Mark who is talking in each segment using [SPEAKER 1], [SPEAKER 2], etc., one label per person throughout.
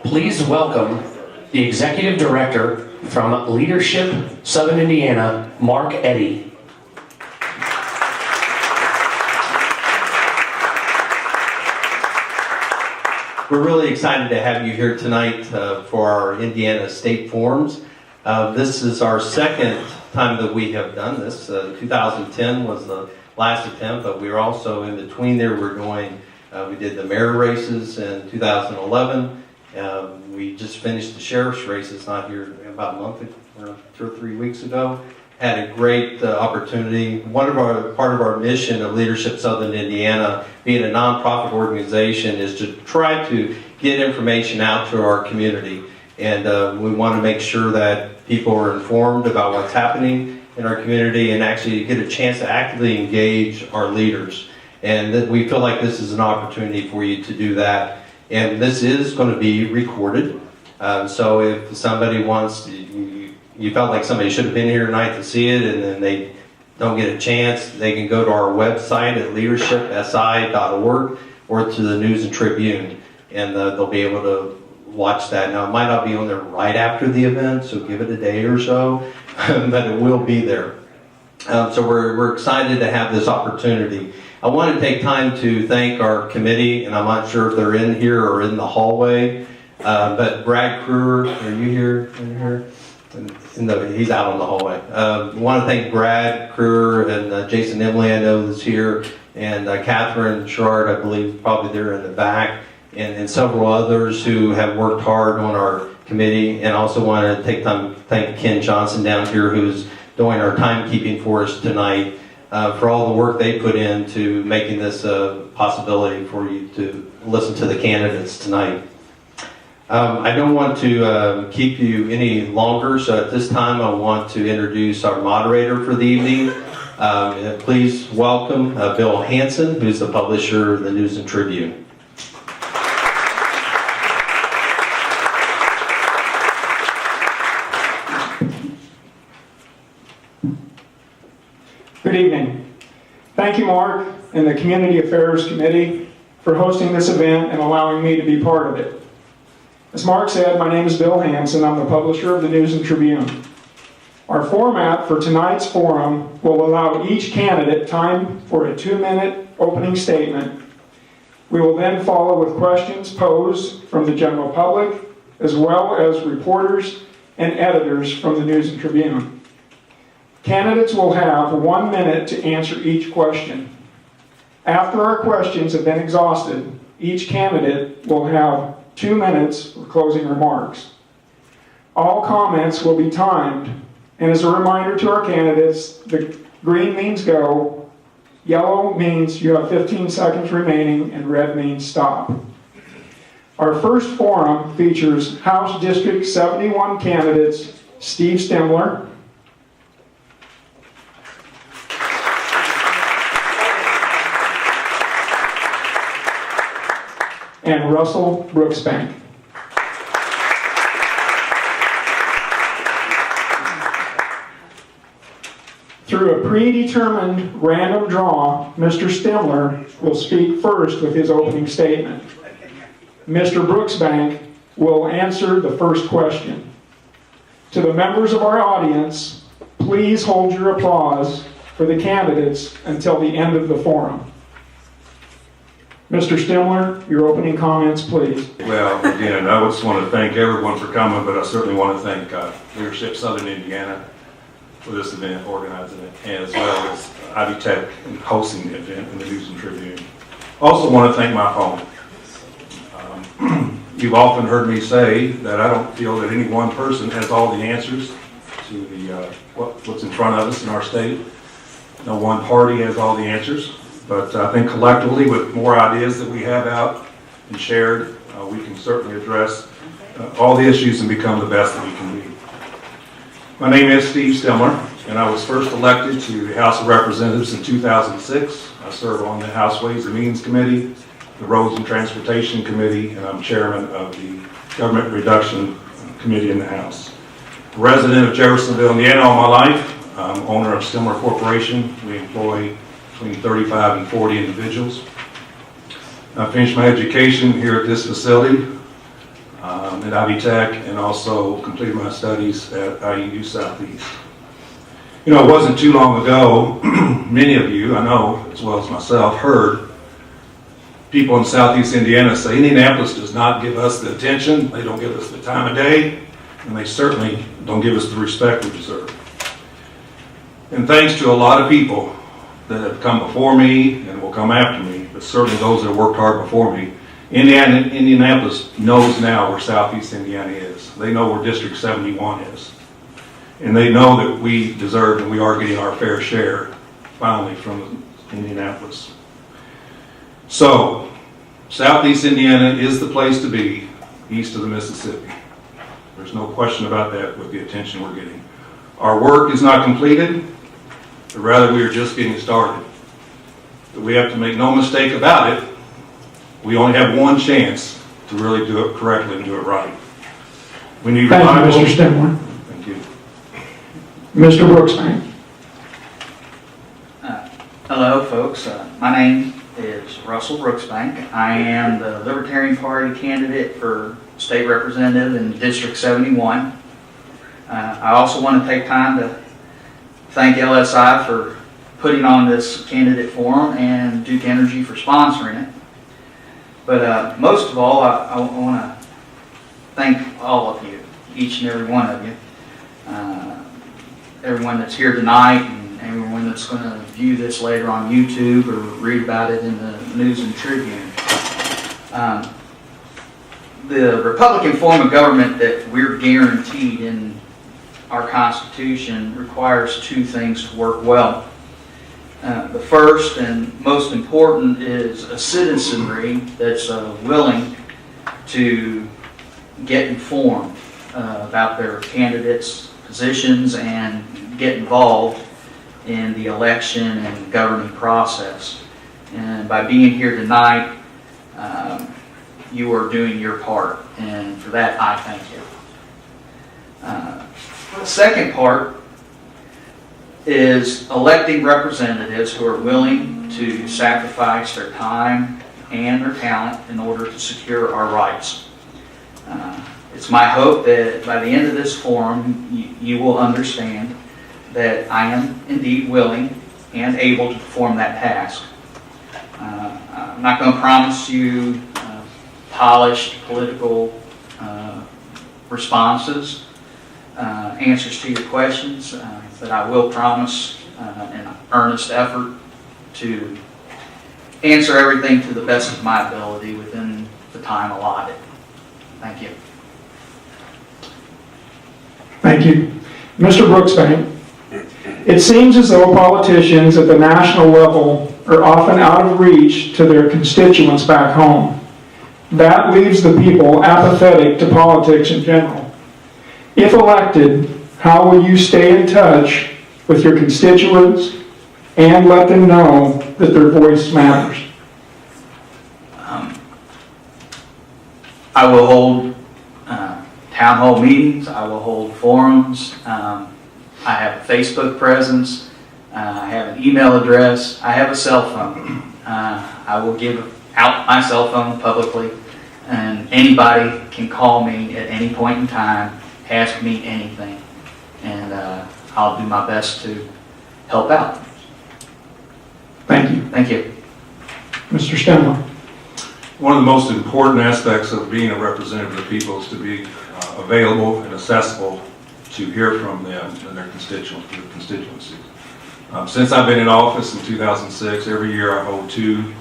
[SPEAKER 1] Please welcome the Executive Director from Leadership Southern Indiana, Mark Eddy.
[SPEAKER 2] We're really excited to have you here tonight for our Indiana State Forums. This is our second time that we have done this. 2010 was the last attempt, but we were also in between there. We did the mayor races in 2011. We just finished the sheriff's races not here about a month, 2 or 3 weeks ago. Had a great opportunity. Part of our mission of Leadership Southern Indiana, being a nonprofit organization, is to try to get information out to our community. And we want to make sure that people are informed about what's happening in our community and actually get a chance to actively engage our leaders. And that we feel like this is an opportunity for you to do that. And this is going to be recorded. So if somebody wants to, you felt like somebody should have been here tonight to see it and then they don't get a chance, they can go to our website at leadershipsi.org or to the News and Tribune, and they'll be able to watch that. Now, it might not be on there right after the event, so give it a day or so, but it will be there. So we're excited to have this opportunity. I want to take time to thank our committee, and I'm not sure if they're in here or in the hallway, but Brad Kruger, are you here? In here? He's out on the hallway. I want to thank Brad Kruger and Jason Emily, I know, is here, and Catherine Sherrard, I believe, probably there in the back, and several others who have worked hard on our committee. And also want to take time to thank Ken Johnson down here, who's doing our timekeeping for us tonight, for all the work they put into making this a possibility for you to listen to the candidates tonight. I don't want to keep you any longer, so at this time I want to introduce our moderator for the evening. Please welcome Bill Hanson, who's the publisher of the News and Tribune.
[SPEAKER 3] Good evening. Thank you, Mark, and the Community Affairs Committee for hosting this event and allowing me to be part of it. As Mark said, my name is Bill Hanson. I'm the publisher of the News and Tribune. Our format for tonight's forum will allow each candidate time for a 2-minute opening statement. We will then follow with questions posed from the general public, as well as reporters and editors from the News and Tribune. Candidates will have 1 minute to answer each question. After our questions have been exhausted, each candidate will have 2 minutes for closing remarks. All comments will be timed, and as a reminder to our candidates, the green means go, yellow means you have 15 seconds remaining, and red means stop. Our first forum features House District 71 candidates Steve Stemler, and Russell Brooksbank. Through a predetermined random draw, Mr. Stemler will speak first with his opening statement. Mr. Brooksbank will answer the first question. To the members of our audience, please hold your applause for the candidates until the end of the forum. Mr. Stemler, your opening comments, please.
[SPEAKER 4] Well, again, I just want to thank everyone for coming, but I certainly want to thank Leadership Southern Indiana for this event, organizing it, as well as Ivy Tech and hosting the event in the News and Tribune. Also want to thank my opponent. You've often heard me say that I don't feel that any one person has all the answers to what's in front of us in our state. No one party has all the answers. But I think collectively, with more ideas that we have out and shared, we can certainly address all the issues and become the best that we can be. My name is Steve Stemler, and I was first elected to the House of Representatives in 2006. I serve on the House Ways and Means Committee, the Roads and Transportation Committee, and I'm chairman of the Government Reduction Committee in the House. A resident of Jeffersonville, Indiana all my life. I'm owner of Stemler Corporation. We employ between 35 and 40 individuals. I finished my education here at this facility. at Ivy Tech and also completed my studies at IUU Southeast. You know, it wasn't too long ago, many of you, I know, as well as myself, heard people in Southeast Indiana say Indianapolis does not give us the attention, they don't give us the time of day, and they certainly don't give us the respect we deserve. And thanks to a lot of people that have come before me and will come after me, but certainly those that have worked hard before me, Indianapolis knows now where Southeast Indiana is. They know where District 71 is. And they know that we deserve and we are getting our fair share, finally, from Indianapolis. So, Southeast Indiana is the place to be, east of the Mississippi. There's no question about that with the attention we're getting. Our work is not completed, but rather we are just getting started. But we have to make no mistake about it. We only have one chance to really do it correctly and do it right. We need
[SPEAKER 3] Thank
[SPEAKER 4] reliable.
[SPEAKER 3] you, Mr. Stemler.
[SPEAKER 4] Thank you.
[SPEAKER 3] Mr. Brooksbank.
[SPEAKER 5] Hello, folks. My name is Russell Brooksbank. I am the Libertarian Party candidate for state representative in District 71. I also want to take time to thank LSI for putting on this candidate forum and Duke Energy for sponsoring it. But most of all, I want to thank all of you, each and every one of you. Everyone that's here tonight and everyone that's going to view this later on YouTube or read about it in the News and Tribune. The Republican form of government that we're guaranteed in our Constitution requires two things to work well. The first and most important is a citizenry that's willing to get informed about their candidates' positions and get involved in the election and governing process. And by being here tonight, you are doing your part, and for that I thank you. The second part is electing representatives who are willing to sacrifice their time and their talent in order to secure our rights. It's my hope that by the end of this forum, you will understand that I am indeed willing and able to perform that task. I'm not going to promise you polished political responses, answers to your questions, but I will promise an earnest effort to answer everything to the best of my ability within the time allotted. Thank you.
[SPEAKER 3] Thank you. Mr. Brooksbank, it seems as though politicians at the national level are often out of reach to their constituents back home. That leaves the people apathetic to politics in general. If elected, how will you stay in touch with your constituents and let them know that their voice matters?
[SPEAKER 5] I will hold town hall meetings. I will hold forums. I have a Facebook presence. I have an email address. I have a cell phone. I will give out my cell phone publicly, and anybody can call me at any point in time, ask me anything, and I'll do my best to help out.
[SPEAKER 3] Thank you.
[SPEAKER 5] Thank you.
[SPEAKER 3] Mr. Stemler.
[SPEAKER 4] One of the most important aspects of being a representative of the people is to be available and accessible to hear from them and their constituency. Since I've been in office in 2006, every year I hold two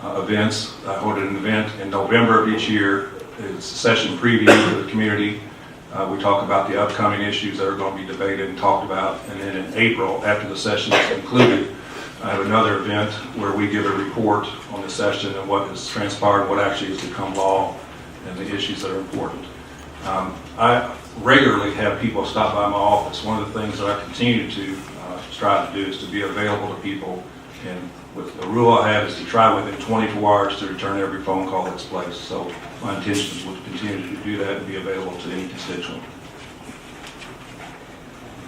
[SPEAKER 4] events. I hold an event in November of each year. It's a session preview for the community. We talk about the upcoming issues that are going to be debated and talked about. And then in April, after the session is concluded, I have another event where we give a report on the session and what has transpired, what actually has become law, and the issues that are important. I regularly have people stop by my office. One of the things that I continue to strive to do is to be available to people, and with the rule I have is to try within 24 hours to return every phone call that's placed. So my intention is to continue to do that and be available to any constituent.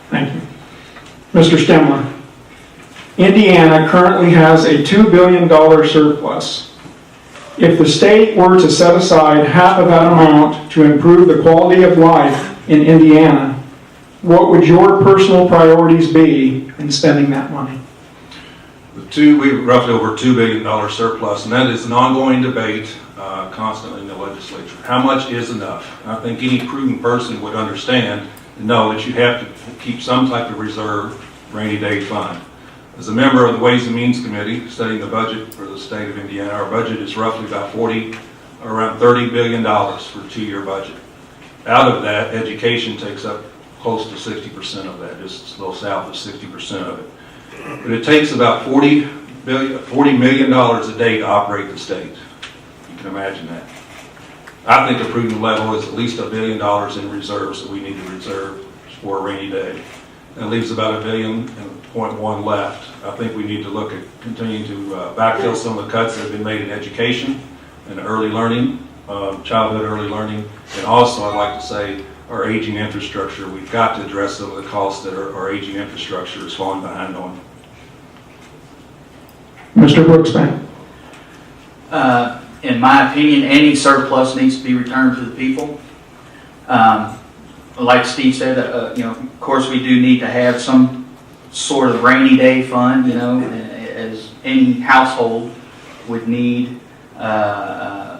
[SPEAKER 3] Thank you. Mr. Stemler. Indiana currently has a $2 billion surplus. If the state were to set aside half of that amount to improve the quality of life in Indiana, what would your personal priorities be in spending that money?
[SPEAKER 4] We have roughly over $2 billion surplus, and that is an ongoing debate constantly in the legislature. How much is enough? And I think any prudent person would understand and know that you have to keep some type of reserve rainy day fund. As a member of the Ways and Means Committee studying the budget for the state of Indiana, our budget is roughly about around $30 billion for a 2-year budget. Out of that, education takes up close to 60% of that, just a little south of 60% of it. But it takes about $40 million a day to operate the state. You can imagine that. I think a prudent level is at least $1 billion in reserves that we need to reserve for a rainy day. That leaves about $1.1 billion left. I think we need to look at continuing to backfill some of the cuts that have been made in education and early learning, childhood early learning, and also I'd like to say our aging infrastructure. We've got to address some of the costs that our aging infrastructure is falling behind on.
[SPEAKER 3] Mr. Brooksbank.
[SPEAKER 5] In my opinion, any surplus needs to be returned to the people. Like Steve said, of course we do need to have some sort of rainy day fund, as any household would need, to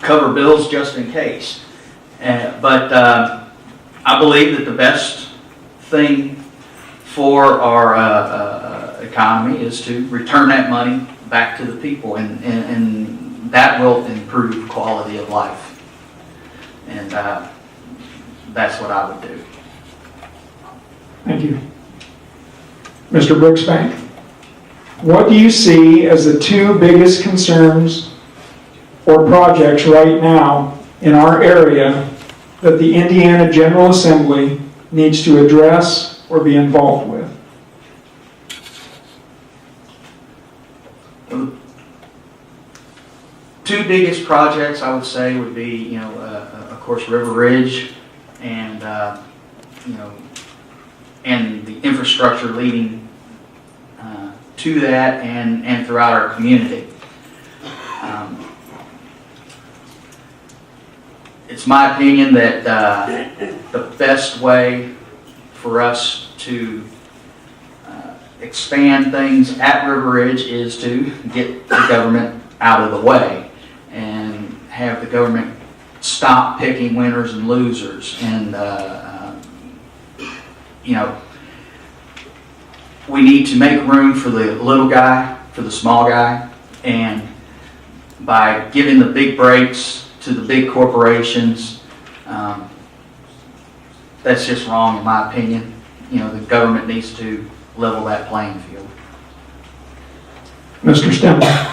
[SPEAKER 5] cover bills just in case. But I believe that the best thing for our economy is to return that money back to the people, and that will improve quality of life. And that's what I would do.
[SPEAKER 3] Thank you. Mr. Brooksbank, what do you see as the 2 biggest concerns or projects right now in our area that the Indiana General Assembly needs to address or be involved with?
[SPEAKER 5] The 2 biggest projects I would say would be, of course, River Ridge and, and the infrastructure leading to that and throughout our community. It's my opinion that the best way for us to expand things at River Ridge is to get the government out of the way and have the government stop picking winners and losers. And we need to make room for the little guy, for the small guy, and by giving the big breaks to the big corporations, that's just wrong in my opinion. The government needs to level that playing field.
[SPEAKER 3] Mr. Stemler.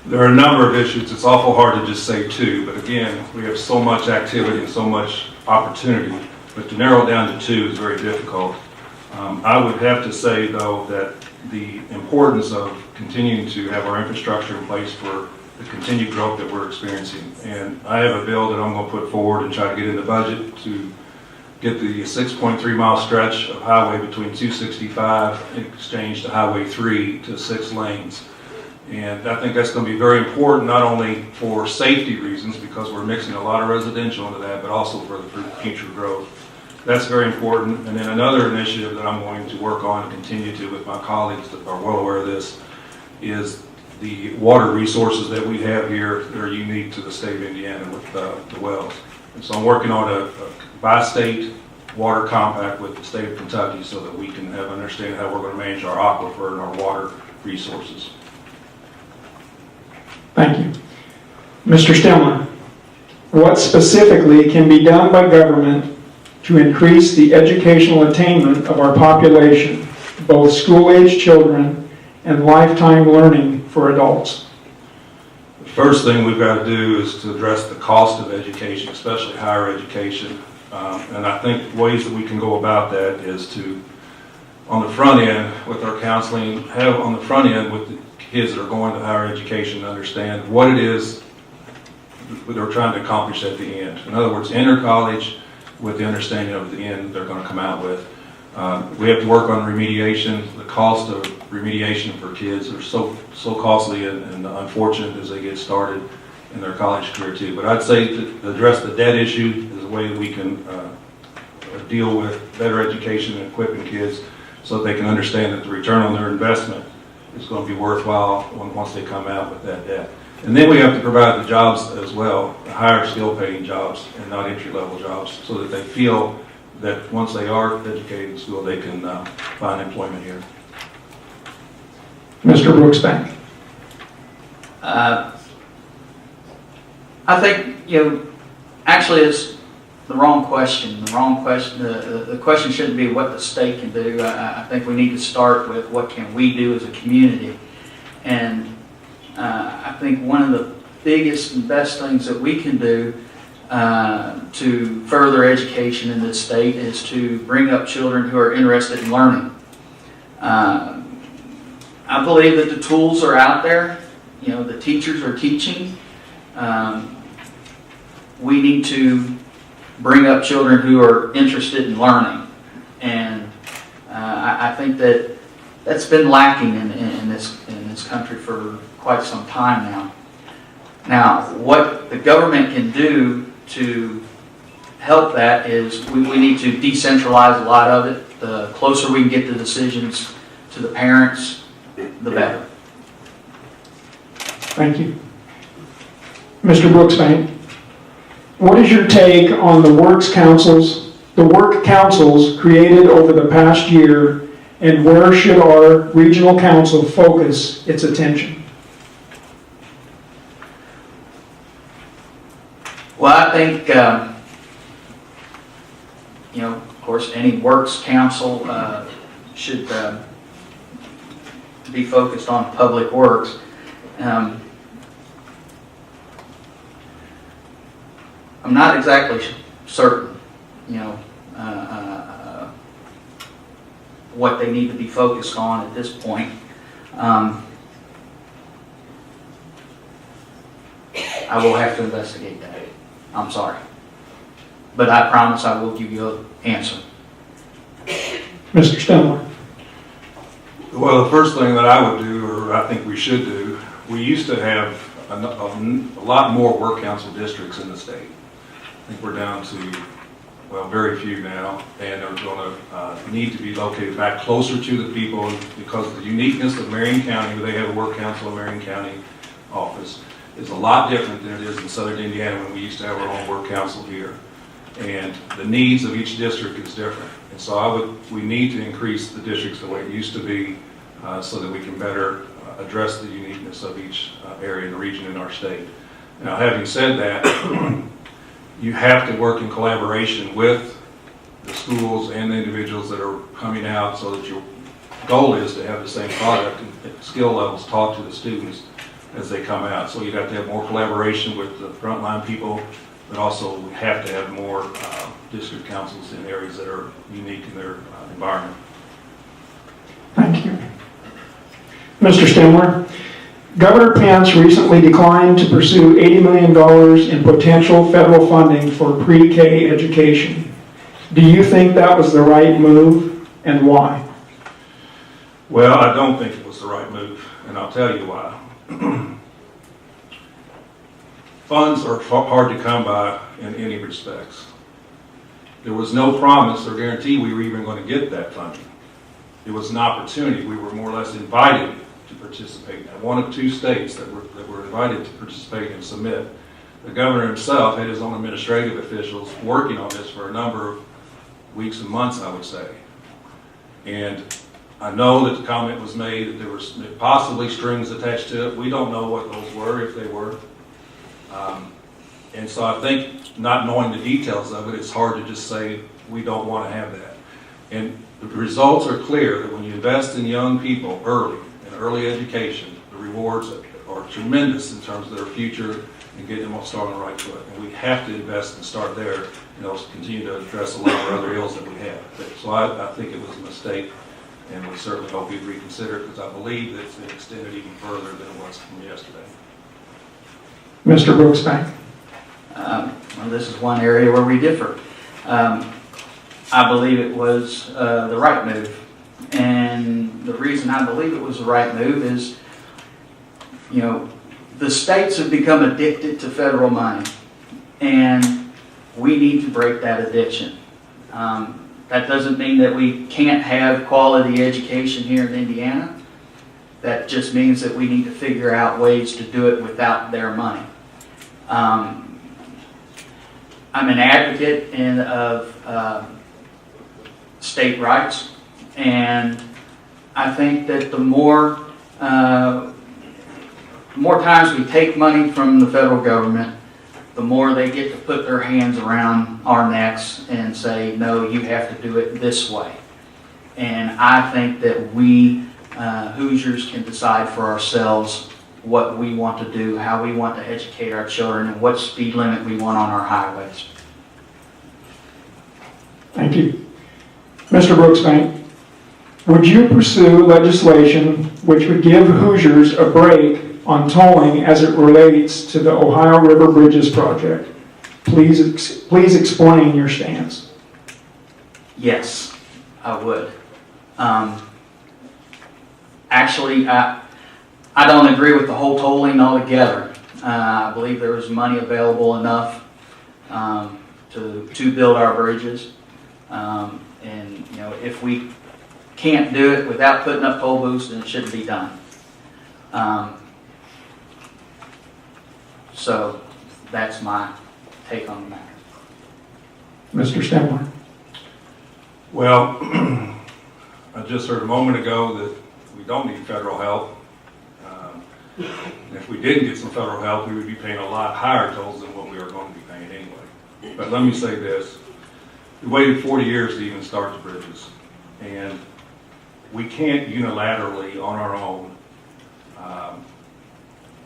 [SPEAKER 4] There are a number of issues. It's awful hard to just say 2, but again, we have so much activity and so much opportunity, but to narrow it down to 2 is very difficult. I would have to say, though, that the importance of continuing to have our infrastructure in place for the continued growth that we're experiencing. And I have a bill that I'm going to put forward and try to get in the budget to get the 6.3 mile stretch of highway between 265 and Exchange to Highway 3 to 6 lanes. And I think that's going to be very important, not only for safety reasons, because we're mixing a lot of residential into that, but also for the future growth. That's very important. And then another initiative that I'm going to work on and continue to with my colleagues that are well aware of this is the water resources that we have here that are unique to the state of Indiana with the wells. And so I'm working on a bi-state water compact with the state of Kentucky so that we can have understanding how we're going to manage our aquifer and our water resources.
[SPEAKER 3] Thank you. Mr. Stemler, what specifically can be done by government to increase the educational attainment of our population, both school-age children and lifetime learning for adults?
[SPEAKER 4] The first thing we've got to do is to address the cost of education, especially higher education. And I think ways that we can go about that is to, on the front end with our counseling, have on the front end with the kids that are going to higher education understand what it is that they're trying to accomplish at the end. In other words, enter college with the understanding of the end they're going to come out with. We have to work on remediation. The cost of remediation for kids are so costly and unfortunate as they get started in their college career too. But I'd say to address the debt issue is a way that we can deal with better education and equipping kids so that they can understand that the return on their investment is going to be worthwhile once they come out with that debt. And then we have to provide the jobs as well, the higher skill paying jobs and not entry-level jobs, so that they feel that once they are educated in school, they can find employment here.
[SPEAKER 3] Mr. Brooksbank.
[SPEAKER 5] I think, actually it's the wrong question. The question shouldn't be what the state can do. I think we need to start with what can we do as a community. And I think one of the biggest and best things that we can do to further education in this state is to bring up children who are interested in learning. I believe that the tools are out there. The teachers are teaching. We need to bring up children who are interested in learning. And I think that that's been lacking in this country for quite some time now. Now, what the government can do to help that is we need to decentralize a lot of it. The closer we can get the decisions to the parents, the better.
[SPEAKER 3] Thank you. Mr. Brooksbank, what is your take on the work councils created over the past year, and where should our regional council focus its attention?
[SPEAKER 5] Well, I think, of course, any works council should be focused on public works. I'm not exactly certain, what they need to be focused on at this point. I will have to investigate that. I'm sorry. But I promise I will give you an answer.
[SPEAKER 3] Mr. Stemler.
[SPEAKER 4] Well, the first thing that I would do, or I think we should do, we used to have a lot more work council districts in the state. I think we're down to, very few now, and they're going to need to be located back closer to the people because of the uniqueness of Marion County, where they have a work council in Marion County office, is a lot different than it is in southern Indiana when we used to have our own work council here. And the needs of each district is different. And so we need to increase the districts the way it used to be so that we can better address the uniqueness of each area and region in our state. Now, having said that, you have to work in collaboration with the schools and the individuals that are coming out so that your goal is to have the same product and skill levels taught to the students as they come out. So you'd have to have more collaboration with the frontline people, but also we have to have more district councils in areas that are unique in their environment.
[SPEAKER 3] Thank you. Mr. Stemler, Governor Pence recently declined to pursue $80 million in potential federal funding for pre-K education. Do you think that was the right move, and why?
[SPEAKER 4] Well, I don't think it was the right move, and I'll tell you why. Funds are hard to come by in any respects. There was no promise or guarantee we were even going to get that funding. It was an opportunity. We were more or less invited to participate. Now, one of two states that were invited to participate and submit. The governor himself had his own administrative officials working on this for a number of weeks and months, I would say. And I know that the comment was made that there was possibly strings attached to it. We don't know what those were, if they were. And so I think, not knowing the details of it, it's hard to just say we don't want to have that. And the results are clear that when you invest in young people early, in early education, the rewards are tremendous in terms of their future and getting them started on the right foot. And we have to invest and start there and also continue to address a lot of other ills that we have. So I think it was a mistake, and we certainly hope you'd reconsider it because I believe that it's been extended even further than it was from yesterday.
[SPEAKER 3] Mr. Brooksbank.
[SPEAKER 5] Well, this is one area where we differ. I believe it was the right move. And the reason I believe it was the right move is, you know, the states have become addicted to federal money, and we need to break that addiction. That doesn't mean that we can't have quality education here in Indiana. That just means that we need to figure out ways to do it without their money. I'm an advocate of state rights, and I think that the more times we take money from the federal government, the more they get to put their hands around our necks and say, no, you have to do it this way. And I think that we Hoosiers can decide for ourselves what we want to do, how we want to educate our children, and what speed limit we want on our highways.
[SPEAKER 3] Thank you. Mr. Brooksbank, would you pursue legislation which would give Hoosiers a break on tolling as it relates to the Ohio River Bridges project? Please explain your stance.
[SPEAKER 5] Yes, I would. Actually, I don't agree with the whole tolling altogether. I believe there is money available enough to build our bridges. And you know, if we can't do it without putting up toll booths, then it shouldn't be done. So that's my take on the matter.
[SPEAKER 3] Mr. Stemler.
[SPEAKER 4] Well, I just heard a moment ago that we don't need federal help. And if we didn't get some federal help, we would be paying a lot higher tolls than what we are going to be paying anyway. But let me say this. We waited 40 years to even start the bridges. And we can't unilaterally, on our own,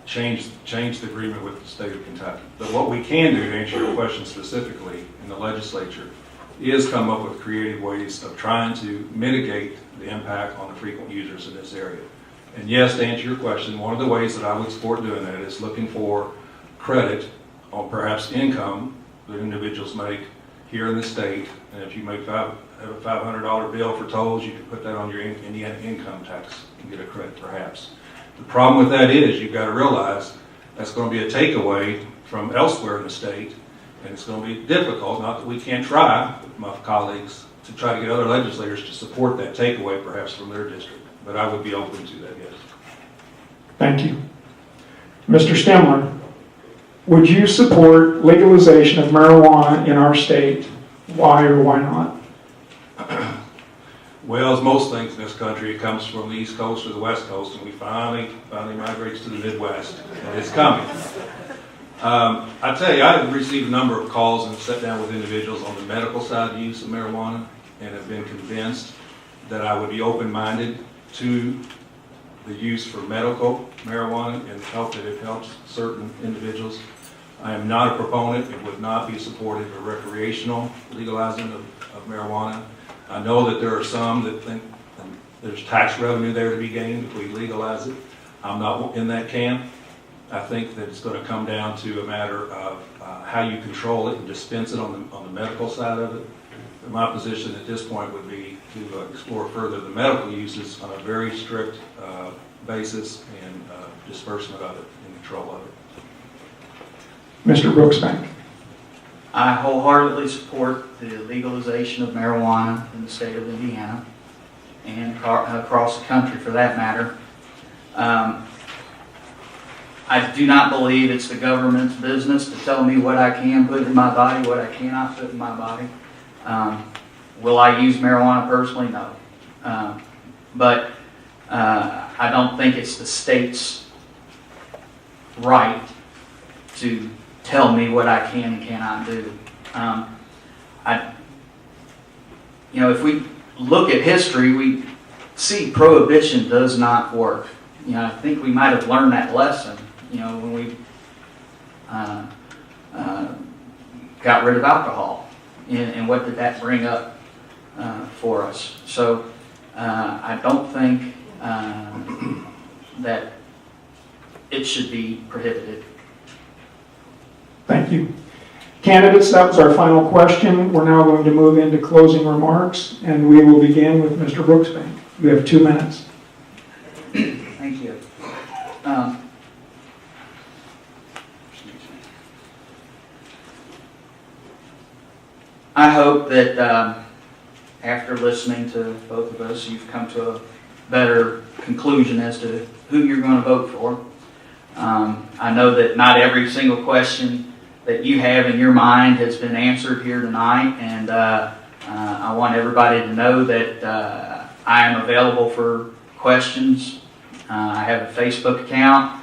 [SPEAKER 4] change the agreement with the state of Kentucky. But what we can do, to answer your question specifically, in the legislature, is come up with creative ways of trying to mitigate the impact on the frequent users in this area. And yes, to answer your question, one of the ways that I would support doing that is looking for credit on perhaps income that individuals make here in the state. And if you have a $500 bill for tolls, you can put that on your Indiana income tax and get a credit perhaps. The problem with that is you've got to realize that's going to be a takeaway from elsewhere in the state, and it's going to be difficult, not that we can't try with my colleagues, to try to get other legislators to support that takeaway perhaps from their district. But I would be open to that, yes.
[SPEAKER 3] Thank you. Mr. Stemler, would you support legalization of marijuana in our state? Why or why not?
[SPEAKER 4] Well, as most things in this country, it comes from the East Coast or the West Coast, and we finally migrates to the Midwest, and it's coming. I tell you, I've received a number of calls and sat down with individuals on the medical side of the use of marijuana, and have been convinced that I would be open-minded to the use for medical marijuana and the help that it helps certain individuals. I am not a proponent and would not be supportive of recreational legalizing of marijuana. I know that there are some that think there's tax revenue there to be gained if we legalize it. I'm not in that camp. I think that it's going to come down to a matter of how you control it and dispense it on the medical side of it. And my position at this point would be to explore further the medical uses on a very strict basis and disbursement of it and control of it.
[SPEAKER 3] Mr. Brooksbank.
[SPEAKER 5] I wholeheartedly support the legalization of marijuana in the state of Indiana and across the country for that matter. I do not believe it's the government's business to tell me what I can put in my body, what I cannot put in my body. Will I use marijuana personally? No. But I don't think it's the state's right to tell me what I can and cannot do. If we look at history, we see prohibition does not work. I think we might have learned that lesson, when we got rid of alcohol. And what did that bring up for us? So I don't think that it should be prohibited.
[SPEAKER 3] Thank you. Candidates, that was our final question. We're now going to move into closing remarks, and we will begin with Mr. Brooksbank. We have 2 minutes.
[SPEAKER 5] Thank you. I hope that after listening to both of us, you've come to a better conclusion as to who you're going to vote for. I know that not every single question that you have in your mind has been answered here tonight, and I want everybody to know that I am available for questions. I have a Facebook account.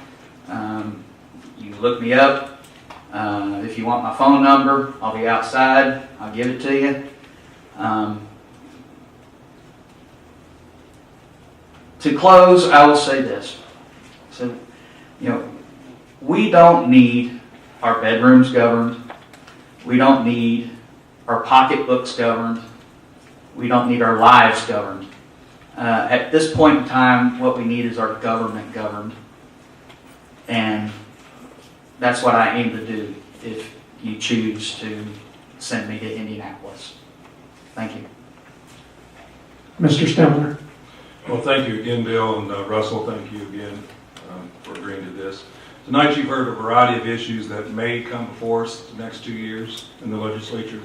[SPEAKER 5] You can look me up. If you want my phone number, I'll be outside. I'll give it to you. To close, I will say this. So, we don't need our bedrooms governed. We don't need our pocketbooks governed. We don't need our lives governed. At this point in time, what we need is our government governed. And that's what I aim to do if you choose to send me to Indianapolis. Thank you.
[SPEAKER 3] Mr. Stemler.
[SPEAKER 4] Well, thank you again, Bill, and Russell, thank you again for agreeing to this. Tonight you've heard a variety of issues that may come before us the next 2 years in the legislature.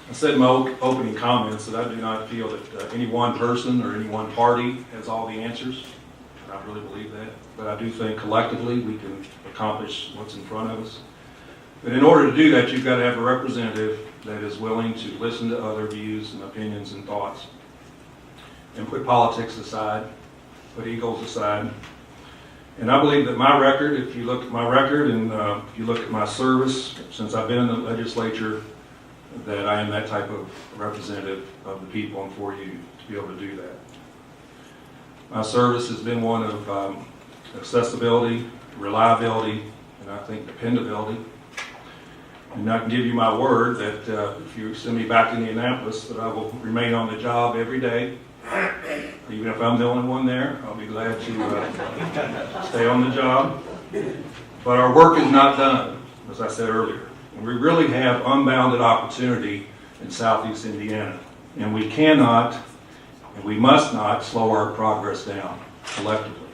[SPEAKER 4] I said in my opening comments that I do not feel that any one person or any one party has all the answers. I really believe that. But I do think collectively we can accomplish what's in front of us. But in order to do that, you've got to have a representative that is willing to listen to other views and opinions and thoughts and put politics aside, put egos aside. And I believe that my record, if you look at my record and if you look at my service since I've been in the legislature, that I am that type of representative of the people and for you to be able to do that. My service has been one of accessibility, reliability, and I think dependability. And I can give you my word that if you send me back to Indianapolis, that I will remain on the job every day. Even if I'm the only one there, I'll be glad to stay on the job. But our work is not done, as I said earlier. And we really have unbounded opportunity in Southeast Indiana. And we cannot, and we must not slow our progress down collectively.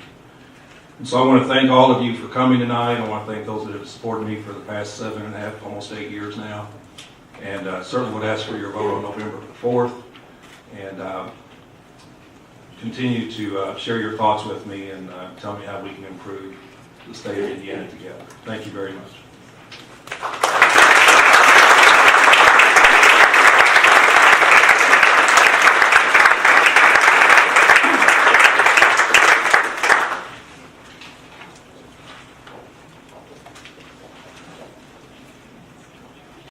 [SPEAKER 4] And so I want to thank all of you for coming tonight. I want to thank those that have supported me for the past 7.5, almost 8 years now. And certainly would ask for your vote on November the 4th. And continue to share your thoughts with me and tell me how we can improve the state of Indiana together. Thank you very much.